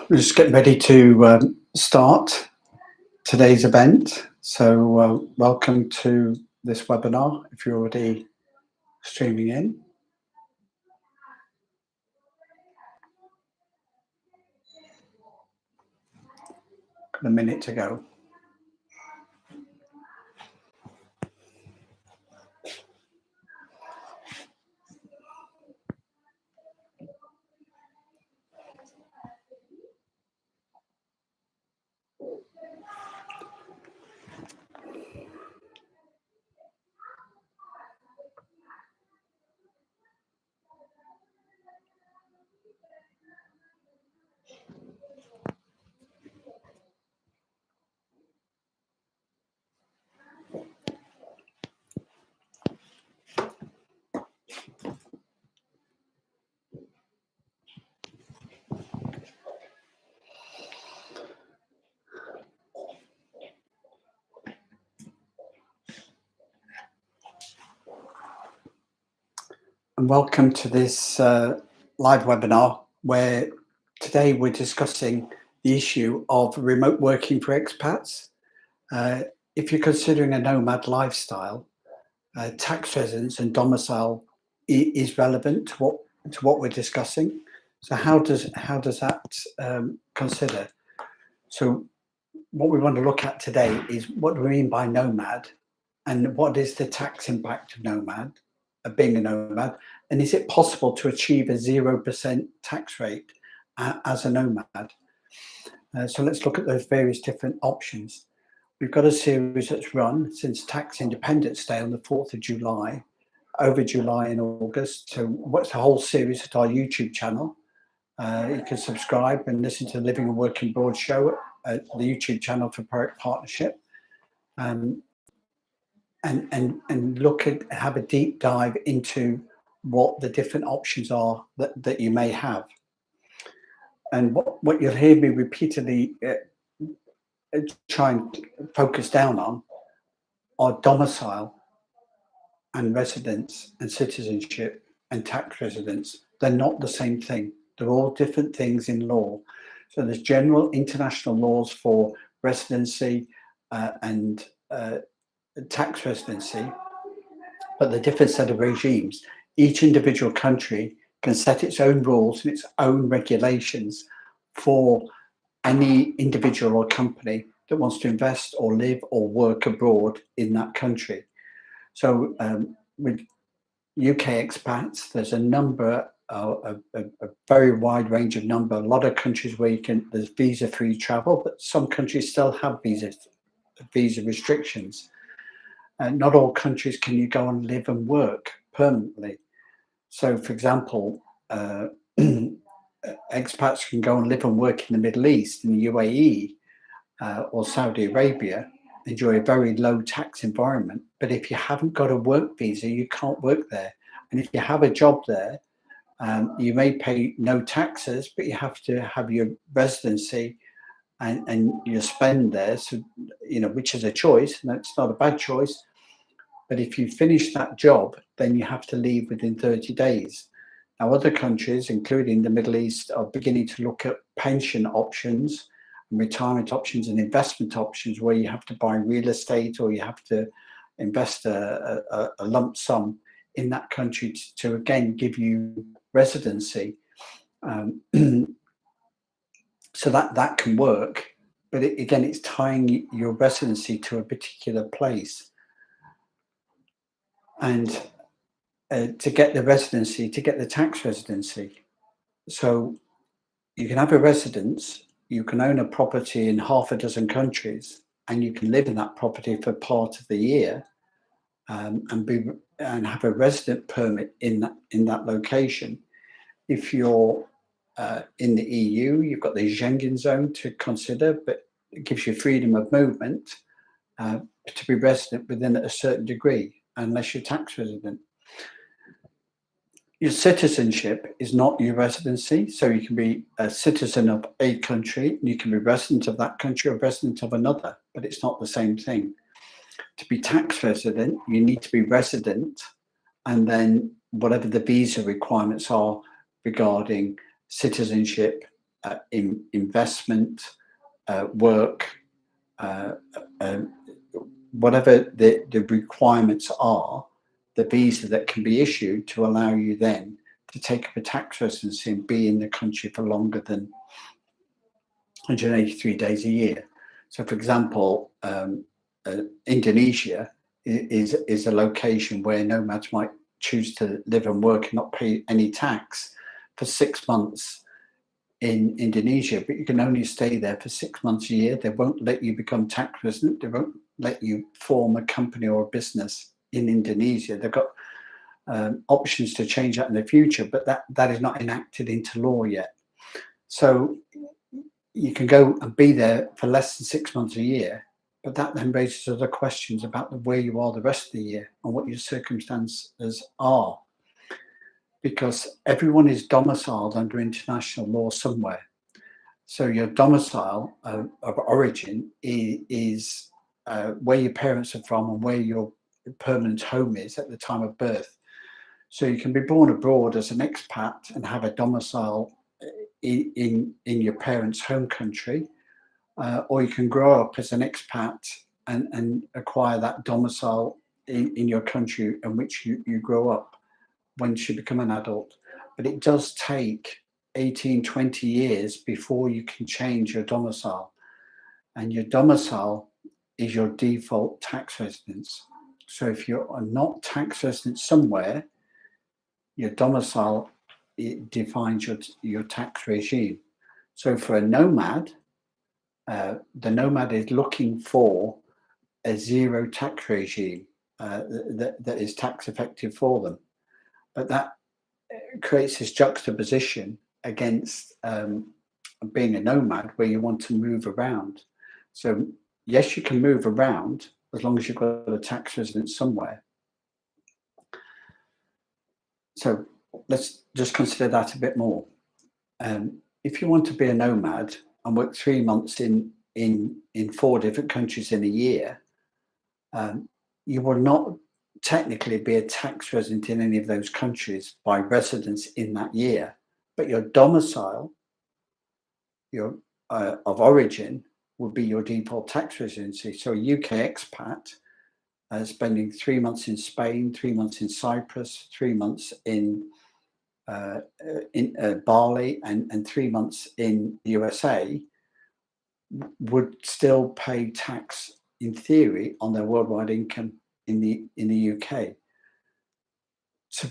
We're just getting ready to start today's event. So welcome to this webinar if you're already streaming in. A minute to go. And welcome to this live webinar where today we're discussing the issue of remote working for expats. If you're considering a nomad lifestyle, tax residence and domicile is relevant to what we're discussing. So how does that consider? So what we want to look at today is what do we mean by nomad, and what is the tax impact of nomad, being a nomad, and is it possible to achieve a 0% tax rate as a nomad? So let's look at those various different options. We've got a series that's run since Tax Independence Day on the 4th of July, over July and August. So what's the whole series at our YouTube channel? You can subscribe and listen to the Living and Working Abroad show at the YouTube channel for Project Partnership. And look at, have a deep dive into what the different options are that you may have. And what you'll hear me repeatedly try and focus down on are domicile and residence and citizenship and tax residence. They're not the same thing. They're all different things in law. So there's general international laws for residency and tax residency, but the different set of regimes. Each individual country can set its own rules and its own regulations for any individual or company that wants to invest or live or work abroad in that country. So with UK expats, there's a number, a very wide range of number. A lot of countries where there's visa-free travel, but some countries still have visa restrictions. Not all countries can you go and live and work permanently. So, for example, expats can go and live and work in the Middle East, in the UAE or Saudi Arabia, enjoy a very low tax environment. But if you haven't got a work visa, you can't work there. And if you have a job there, you may pay no taxes, but you have to have your residency and your spend there. So, which is a choice, and it's not a bad choice. But if you finish that job, then you have to leave within 30 days. Now, other countries, including the Middle East, are beginning to look at pension options, and retirement options, and investment options, where you have to buy real estate or you have to invest a lump sum in that country to again give you residency. So that can work, but again, it's tying your residency to a particular place. And to get the residency, to get the tax residency. So you can have a residence, you can own a property in half a dozen countries, and you can live in that property for part of the year, and have a resident permit in that location. If you're in the EU, you've got the Schengen zone to consider, but it gives you freedom of movement to be resident within a certain degree, unless you're tax resident. Your citizenship is not your residency, so you can be a citizen of a country, and you can be resident of that country or resident of another, but it's not the same thing. To be tax resident, you need to be resident, and then whatever the visa requirements are regarding citizenship, investment, work, whatever the requirements are, the visa that can be issued to allow you then to take up a tax residency and be in the country for longer than 183 days a year. So, for example, Indonesia is a location where nomads might choose to live and work and not pay any tax for 6 months in Indonesia, but you can only stay there for 6 months a year. They won't let you become tax resident. They won't let you form a company or a business in Indonesia. They've got options to change that in the future, but that is not enacted into law yet. So you can go and be there for less than 6 months a year, but that then raises other questions about where you are the rest of the year and what your circumstances are, because everyone is domiciled under international law somewhere. So your domicile of origin is where your parents are from and where your permanent home is at the time of birth. So you can be born abroad as an expat and have a domicile in your parents' home country, or you can grow up as an expat and acquire that domicile in your country in which you grow up once you become an adult. But it does take 18, 20 years before you can change your domicile. And your domicile is your default tax residence. So if you're not tax resident somewhere, your domicile, it defines your tax regime. So for a nomad, the nomad is looking for a zero tax regime that is tax effective for them. But that creates this juxtaposition against being a nomad where you want to move around. So yes, you can move around as long as you've got a tax residence somewhere. So let's just consider that a bit more. If you want to be a nomad and work 3 months in 4 different countries in a year, you will not technically be a tax resident in any of those countries by residence in that year, but your domicile, your of origin, would be your default tax residency. So a UK expat spending 3 months in Spain, 3 months in Cyprus, 3 months in in Bali and 3 months in the USA would still pay tax in theory on their worldwide income in the UK. So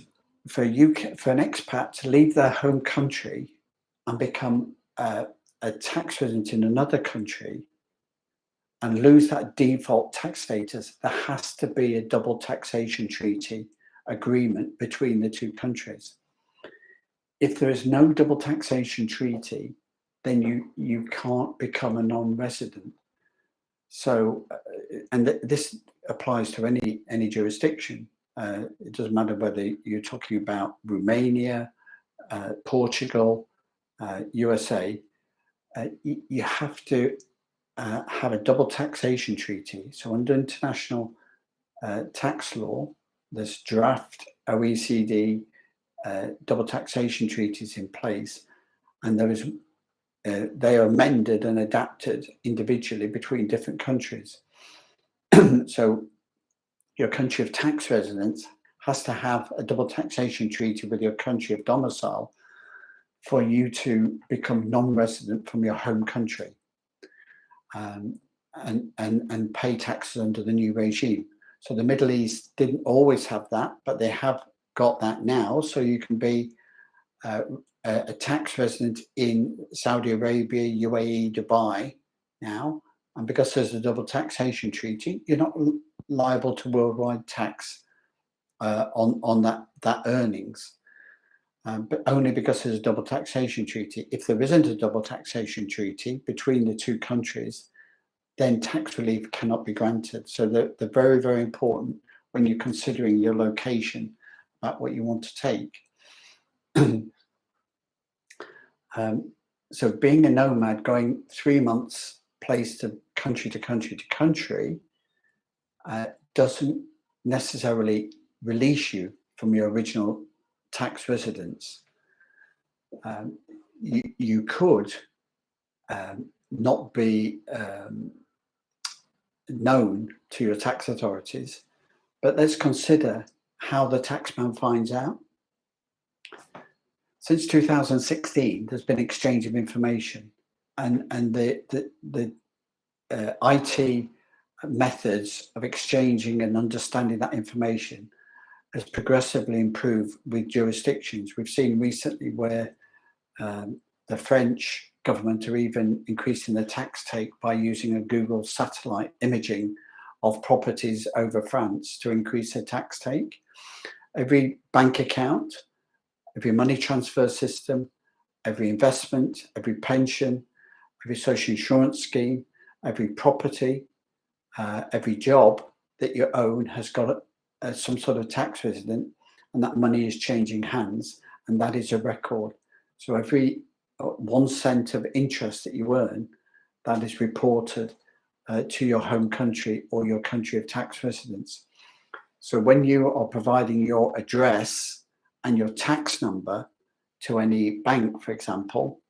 for an expat to leave their home country and become a tax resident in another country and lose that default tax status, there has to be a double taxation treaty agreement between the two countries. If there is no double taxation treaty, then you can't become a non-resident. So, this applies to any jurisdiction. It doesn't matter whether you're talking about Romania, Portugal, USA. You have to have a double taxation treaty. So under international tax law, there's draft OECD double taxation treaties in place, and they are amended and adapted individually between different countries. So your country of tax residence has to have a double taxation treaty with your country of domicile for you to become non-resident from your home country, and pay taxes under the new regime. So the Middle East didn't always have that, but they have got that now. So you can be a tax resident in Saudi Arabia, UAE, Dubai now, and because there's a double taxation treaty, you're not liable to worldwide tax on that earnings, but only because there's a double taxation treaty. If there isn't a double taxation treaty between the two countries, then tax relief cannot be granted. So they're very, very important when you're considering your location about what you want to take. So being a nomad, going 3 months place to country to country to country, doesn't necessarily release you from your original tax residence. You could not be known to your tax authorities, but let's consider how the taxman finds out. Since 2016, there's been exchange of information, and the IT methods of exchanging and understanding that information has progressively improved with jurisdictions. We've seen recently where the French government are even increasing the tax take by using a Google satellite imaging of properties over France to increase their tax take. Every bank account, every money transfer system, every investment, every pension, every social insurance scheme, every property, every job that you own has got some sort of tax resident, and that money is changing hands, and that is a record. So every 1 cent of interest that you earn, that is reported to your home country or your country of tax residence. So when you are providing your address and your tax number to any bank, for example,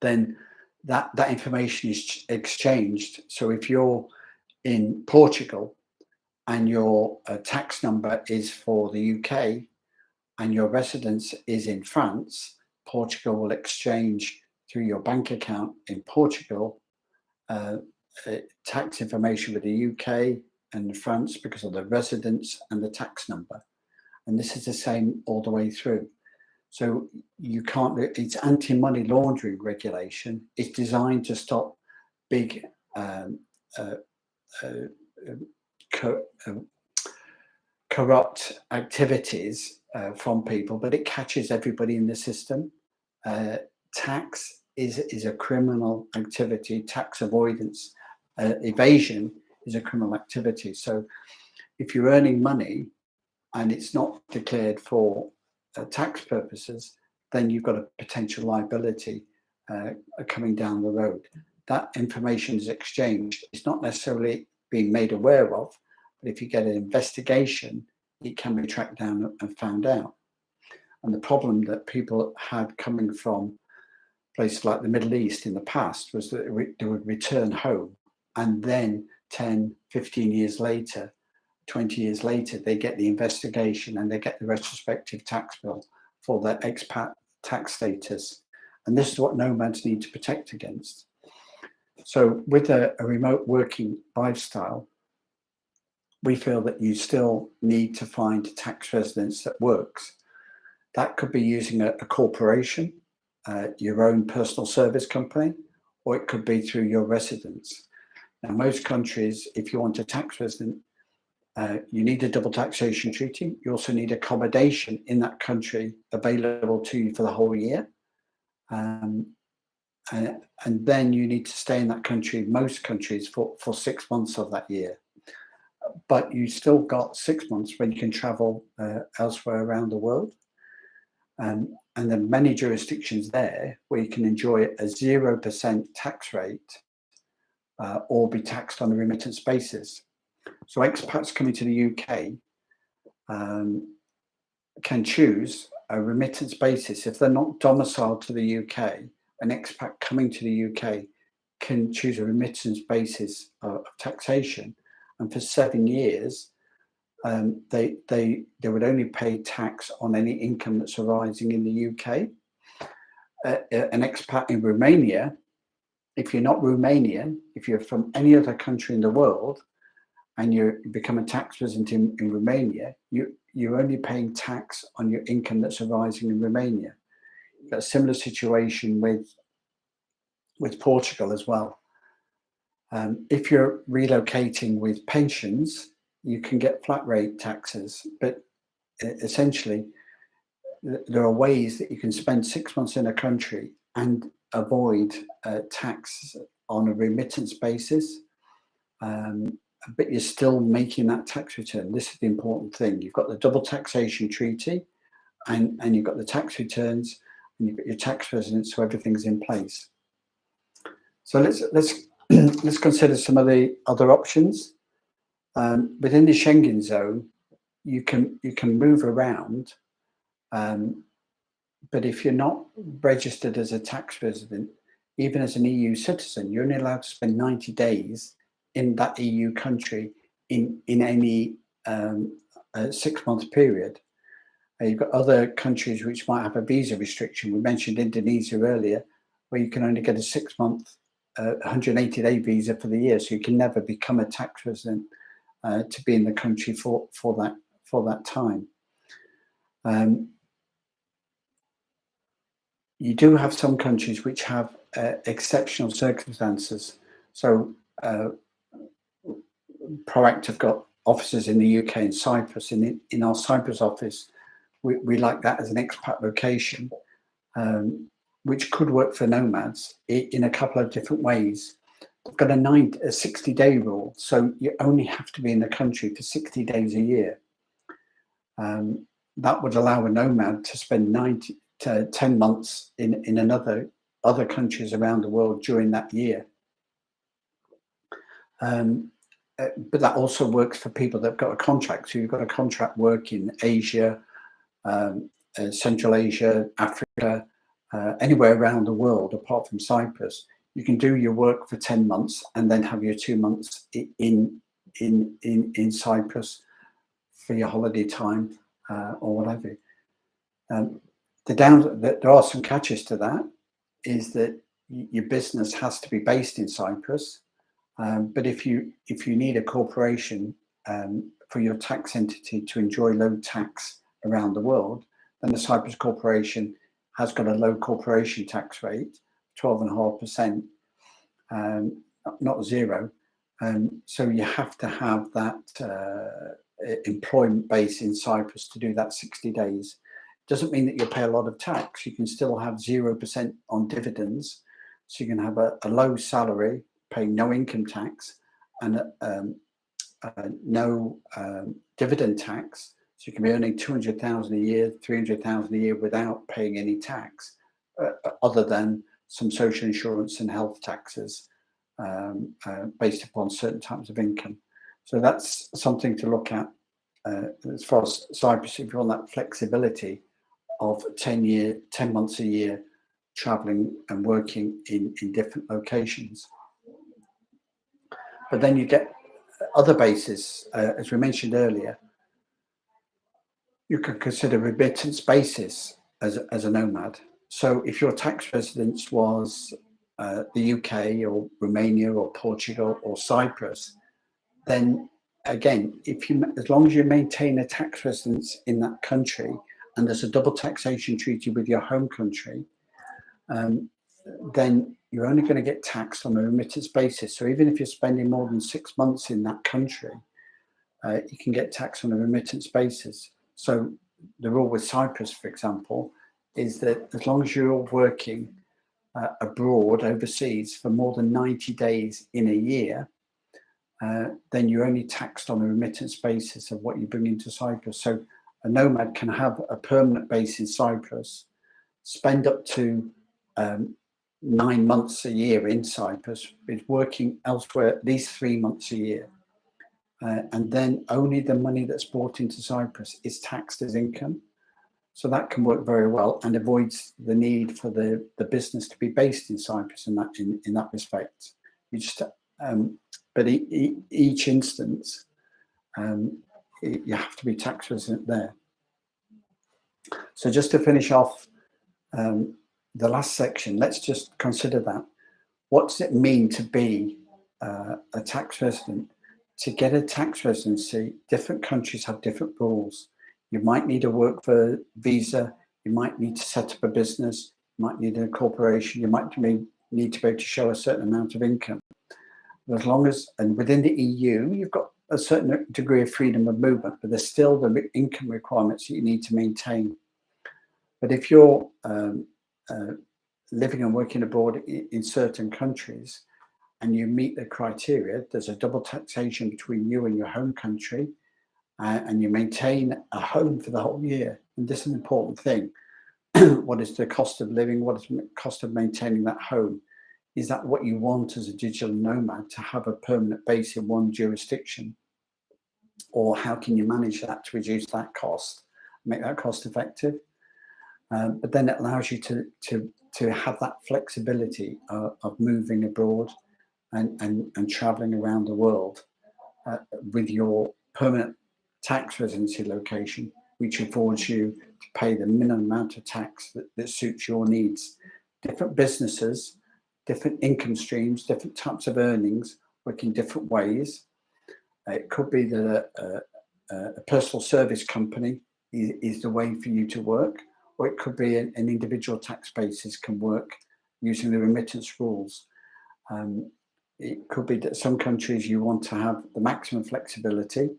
then that information is exchanged. So if you're in Portugal and your tax number is for the UK and your residence is in France, Portugal will exchange through your bank account in Portugal tax information with the UK and France because of the residence and the tax number. And this is the same all the way through. So you can't, it's anti-money laundering regulation. It's designed to stop big corrupt activities from people, but it catches everybody in the system. Tax is a criminal activity. Tax avoidance, evasion is a criminal activity. So if you're earning money and it's not declared for tax purposes, then you've got a potential liability coming down the road. That information is exchanged. It's not necessarily being made aware of, but if you get an investigation, it can be tracked down and found out. And the problem that people had coming from places like the Middle East in the past was that they would return home, and then 10, 15 years later, 20 years later, they get the investigation and they get the retrospective tax bill for their expat tax status. And this is what nomads need to protect against. So with a remote working lifestyle, we feel that you still need to find a tax residence that works. That could be using a corporation, your own personal service company, or it could be through your residence. Now, most countries, if you want a tax resident, you need a double taxation treaty. You also need accommodation in that country available to you for the whole year. And then you need to stay in that country, most countries, for 6 months of that year. But you still got 6 months when you can travel elsewhere around the world. And there are many jurisdictions there where you can enjoy a 0% tax rate or be taxed on a remittance basis. So expats coming to the UK can choose a remittance basis. If they're not domiciled to the UK, an expat coming to the UK can choose a remittance basis of taxation. And for 7 years, they would only pay tax on any income that's arising in the UK. An expat in Romania, if you're not Romanian, if you're from any other country in the world, and you become a tax resident in Romania, you're only paying tax on your income that's arising in Romania. You've got a similar situation with Portugal as well. If you're relocating with pensions, you can get flat rate taxes, but essentially there are ways that you can spend 6 months in a country and avoid tax on a remittance basis, but you're still making that tax return. This is the important thing. You've got the double taxation treaty, and you've got the tax returns, and you've got your tax residence, so everything's in place. So let's consider some of the other options. Within the Schengen zone, you can move around, but if you're not registered as a tax resident, even as an EU citizen, you're only allowed to spend 90 days in that EU country in any 6-month period. You've got other countries which might have a visa restriction. We mentioned Indonesia earlier, where you can only get a 6-month 180-day visa for the year, so you can never become a tax resident to be in the country for that time. You do have some countries which have exceptional circumstances. So Proact have got offices in the UK and Cyprus. In our Cyprus office, we like that as an expat location, which could work for nomads in a couple of different ways. They've got a 60-day rule, so you only have to be in the country for 60 days a year. That would allow a nomad to spend 9 to 10 months in other countries around the world during that year. But that also works for people that've got a contract. So you've got a contract work in Asia, Central Asia, Africa, anywhere around the world apart from Cyprus. You can do your work for 10 months and then have your 2 months in Cyprus for your holiday time or whatever. There are some catches to that, is that your business has to be based in Cyprus. But if you need a corporation for your tax entity to enjoy low tax around the world, then the Cyprus corporation has got a low corporation tax rate, 12.5%, not zero. So you have to have that employment base in Cyprus to do that 60 days. Doesn't mean that you'll pay a lot of tax. You can still have 0% on dividends. So you can have a low salary, paying no income tax, and no dividend tax. So you can be earning 200,000 a year, 300,000 a year without paying any tax, other than some social insurance and health taxes based upon certain types of income. So that's something to look at as far as Cyprus, if you want that flexibility of 10 months a year traveling and working in different locations. But then you get other bases, as we mentioned earlier. You can consider remittance basis. as a nomad. So if your tax residence was the UK or Romania or Portugal or Cyprus, then again, as long as you maintain a tax residence in that country and there's a double taxation treaty with your home country, then you're only going to get taxed on a remittance basis. So even if you're spending more than 6 months in that country, you can get taxed on a remittance basis. So the rule with Cyprus, for example, is that as long as you're working abroad, overseas, for more than 90 days in a year, then you're only taxed on a remittance basis of what you bring into Cyprus. So a nomad can have a permanent base in Cyprus, spend up to 9 months a year in Cyprus, is working elsewhere at least 3 months a year. And then only the money that's brought into Cyprus is taxed as income. So that can work very well and avoids the need for the business to be based in Cyprus in that respect. You just, but each instance, you have to be tax resident there. So just to finish off the last section, let's just consider that. What does it mean to be a tax resident? To get a tax residency, different countries have different rules. You might need a work visa, you might need to set up a business, you might need a corporation, you might need to be able to show a certain amount of income. As long as, and within the EU, you've got a certain degree of freedom of movement, but there's still the income requirements that you need to maintain. But if you're living and working abroad in certain countries, and you meet the criteria, there's a double taxation between you and your home country, and you maintain a home for the whole year. And this is an important thing. What is the cost of living? What is the cost of maintaining that home? Is that what you want as a digital nomad, to have a permanent base in one jurisdiction? Or how can you manage that to reduce that cost, make that cost effective? But then it allows you to have that flexibility of moving abroad and traveling around the world with your permanent tax residency location, which affords you to pay the minimum amount of tax that suits your needs. Different businesses, different income streams, different types of earnings work in different ways. It could be that a personal service company is the way for you to work, or it could be an individual tax basis can work using the remittance rules. It could be that some countries you want to have the maximum flexibility,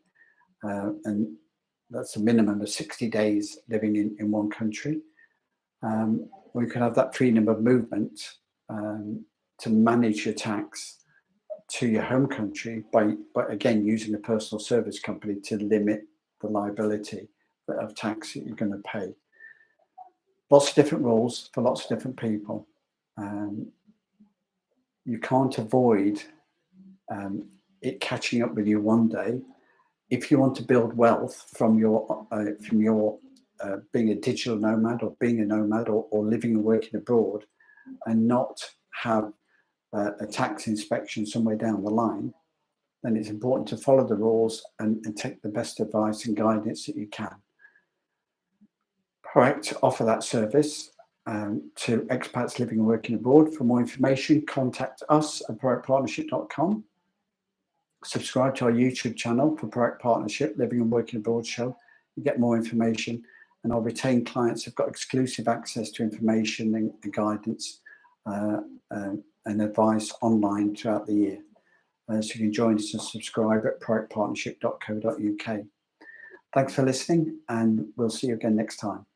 and that's a minimum of 60 days living in one country. Or you can have that freedom of movement to manage your tax to your home country by again using a personal service company to limit the liability of tax that you're going to pay. Lots of different rules for lots of different people. You can't avoid it catching up with you one day. If you want to build wealth from your being a digital nomad or being a nomad or living and working abroad, and not have a tax inspection somewhere down the line, then it's important to follow the rules and take the best advice and guidance that you can. Proact offer that service to expats living and working abroad. For more information, contact us at proactpartnership.com. Subscribe to our YouTube channel for Proact Partnership Living and Working Abroad show. You get more information, and our retained clients have got exclusive access to information and guidance and advice online throughout the year. So you can join us and subscribe at proactpartnership.co.uk. Thanks for listening, and we'll see you again next time.